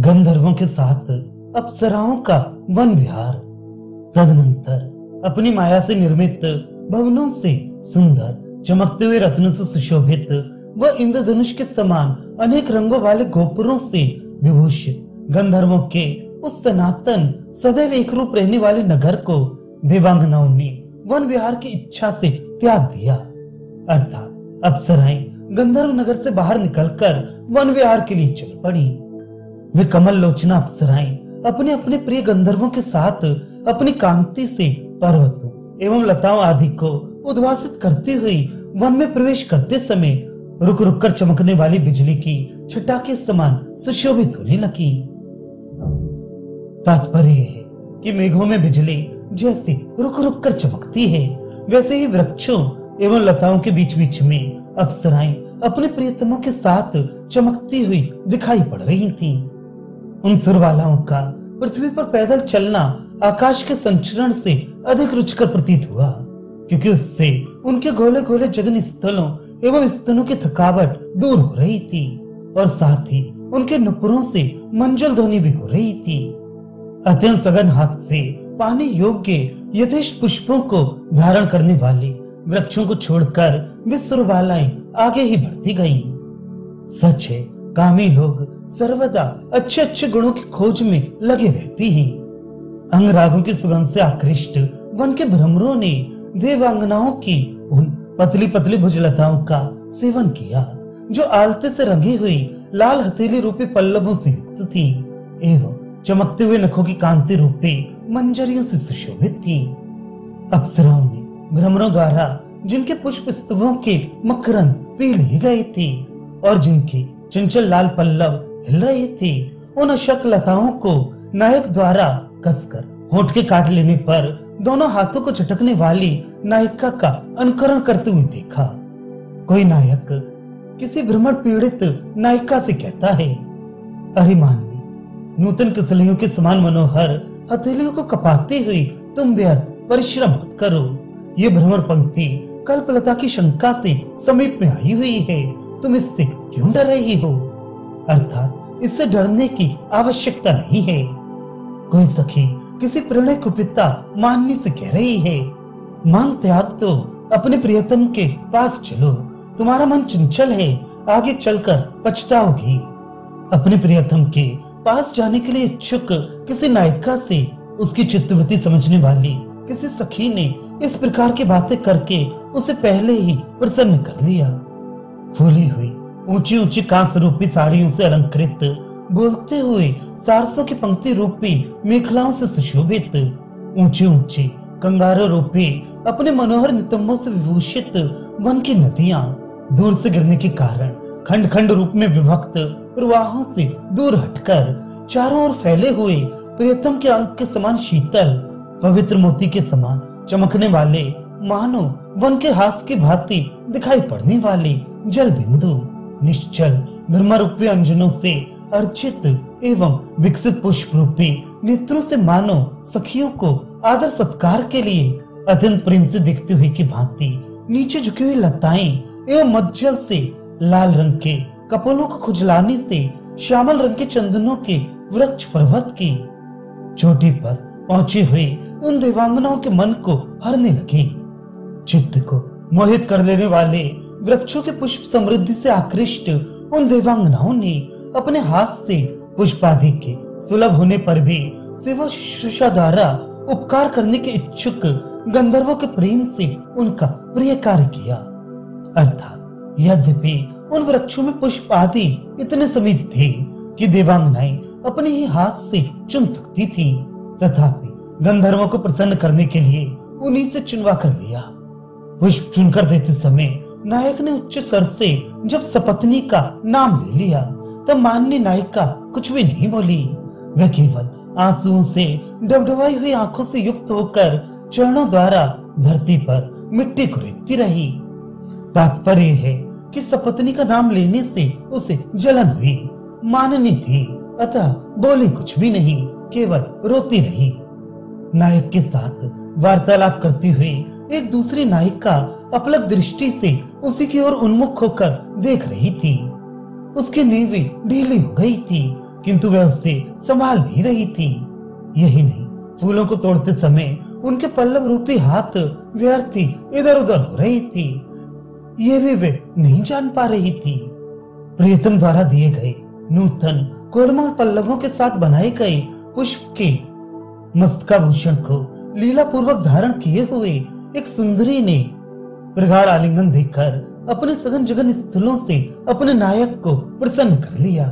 गंधर्वों के साथ अप्सराओं का वन विहार। तदनंतर अपनी माया से निर्मित भवनों से सुंदर चमकते हुए रत्नों से सुशोभित व इंद्रधनुष के समान अनेक रंगों वाले गोपुरों से विभूषित गंधर्वों के उस सनातन सदैव एक रूप रहने वाले नगर को देवांगनाओं ने वन विहार की इच्छा से त्याग दिया। अर्थात अप्सराएं गंधर्व नगर से बाहर निकलकर वन विहार के लिए चल पड़ी। वे कमल लोचना अप्सराएं अपने अपने प्रिय गंधर्वों के साथ अपनी कांति से पर्वतों एवं लताओं आदि को उद्भासित करती हुई वन में प्रवेश करते समय रुक रुक कर चमकने वाली बिजली की छटा के समान सुशोभित होने लगी। तात्पर्य है कि मेघों में बिजली जैसे रुक रुक कर चमकती है, वैसे ही वृक्षों एवं लताओं के बीच बीच में अप्सराएं अपने प्रियतमों के साथ चमकती हुई दिखाई पड़ रही थीं। उन सुरबालाओं का पृथ्वी पर पैदल चलना आकाश के संचरण से अधिक रुचिकर प्रतीत हुआ, क्योंकि उससे उनके गोले गोले जगन स्थलों एवं स्तनों की थकावट दूर हो रही थी और साथ ही उनके नुपुरों से मंजुल ध्वनि भी हो रही थी। अत्यंत सघन हाथ से पाने योग्य यथेष्ट पुष्पों को धारण करने वाले वृक्षों को छोड़कर वे सुरबालाएं आगे ही बढ़ती गईं। सच है, कामी लोग सर्वदा अच्छे अच्छे गुणों की खोज में लगे रहती हैं। अंगरागों की सुगंध से आकृष्ट वन के भ्रमरों ने देवांगनाओं की उन पतली पतली भुजलताओं का सेवन किया, जो आलते से रंगी हुई लाल हथेली रूपी पल्लवों से युक्त थी एवं चमकते हुए नखों की कांति रूपी मंजरियों से सुशोभित थी। अप्सराओं ने भ्रमरों द्वारा जिनके पुष्प स्तवों के मकरंद पी लिए गए थे और जिनके चंचल लाल पल्लव हिल रहे थे, उन अशक लताओं को नायक द्वारा कसकर होंठ के काट लेने पर दोनों हाथों को झटकने वाली नायिका का अनुकरण करते हुए देखा। कोई नायक किसी भ्रमण पीड़ित नायिका से कहता है, अरे मानवी, नूतन किसलियों के समान मनोहर हथेलियों को कपाते हुए तुम व्यर्थ परिश्रम मत करो। ये भ्रमर पंक्ति कल्पलता की शंका से समीप में आई हुई है, तुम इससे क्यों डर रही हो? अर्थात इससे डरने की आवश्यकता नहीं है। कोई सखी किसी प्रणय कुपिता माननी से कह रही है, मांग त्याग दो, अपने प्रियतम के पास चलो, तुम्हारा मन चंचल है, आगे चलकर पछताओगी। अपने प्रियतम के पास जाने के लिए इच्छुक किसी नायिका से उसकी चित्तवृत्ति समझने वाली किसी सखी ने इस प्रकार की बातें करके उसे पहले ही प्रसन्न कर लिया। फूली हुई ऊंची ऊंची कांस रूपी साड़ियों से अलंकृत, बोलते हुए सारसों की पंक्ति रूपी मेखलाओं से सुशोभित, ऊंची ऊंची कंगारों रूपी अपने मनोहर नितंबों से विभूषित वन की नदियां दूर से गिरने के कारण खंड खंड रूप में विभक्त प्रवाहों से दूर हटकर चारों ओर फैले हुए प्रियतम के अंक के समान शीतल पवित्र मोती के समान चमकने वाले, मानो वन के हास की भांति दिखाई पड़ने वाले जल बिंदु निश्चल भ्रमर रूपी अंजनों से अर्चित एवं विकसित पुष्प रूपी नेत्रों से मानो सखियों को आदर सत्कार के लिए अत्यंत प्रेम से देखते हुए की भांति नीचे झुकी हुई लताएं एवं मज्जल से लाल रंग के कपोलों को खुजलाने से श्यामल रंग के चंदनों के वृक्ष पर्वत की चोटी पर पहुंचे हुए उन देवांगनाओं के मन को हरने लगे। चित्त को मोहित कर देने वाले वृक्षों के पुष्प समृद्धि से आकृष्ट उन देवांगनाओं ने अपने हाथ से पुष्प आदि के सुलभ होने पर भी सेवा शुश्रूषा द्वारा उपकार करने के इच्छुक गंधर्वों के प्रेम से उनका प्रिय कार्य किया। अर्थात यद्यपि उन वृक्षों में पुष्प आदि इतने समीप थे कि देवांगनाएं अपने ही हाथ से चुन सकती थीं, तथापि गंधर्वों को प्रसन्न करने के लिए उन्हीं से चुनवा कर लिया। पुष्प चुनकर देते समय नायक ने उच्च स्वर से जब सपत्नी का नाम ले लिया, तब माननी नायिका कुछ भी नहीं बोली। वह केवल आंसुओं से डबडबाई हुई आंखों से युक्त होकर चरणों द्वारा धरती पर मिट्टी को रेतती रही। तात्पर्य है कि सपत्नी का नाम लेने से उसे जलन हुई, माननी थी, अतः बोली कुछ भी नहीं, केवल रोती रही। नायक के साथ वार्तालाप करती हुई एक दूसरी नायिका अपलक दृष्टि से उसी की ओर उन्मुख होकर देख रही थी। उसकी नींवें ढीली हो गई थी किंतु वह उससे संभाल भी रही थी। यही नहीं, फूलों को तोड़ते समय उनके पल्लव रूपी हाथ व्यर्थ इधर उधर हो रही थी। ये भी वे नहीं जान पा रही थी। प्रियतम द्वारा दिए गए नूतन कोमल पल्लवों के साथ बनाए गए पुष्प के मस्तकाभूषण को लीला पूर्वक धारण किए हुए एक सुंदरी ने प्रगाढ़ आलिंगन देकर अपने सघन जगन स्थलों से अपने नायक को प्रसन्न कर लिया।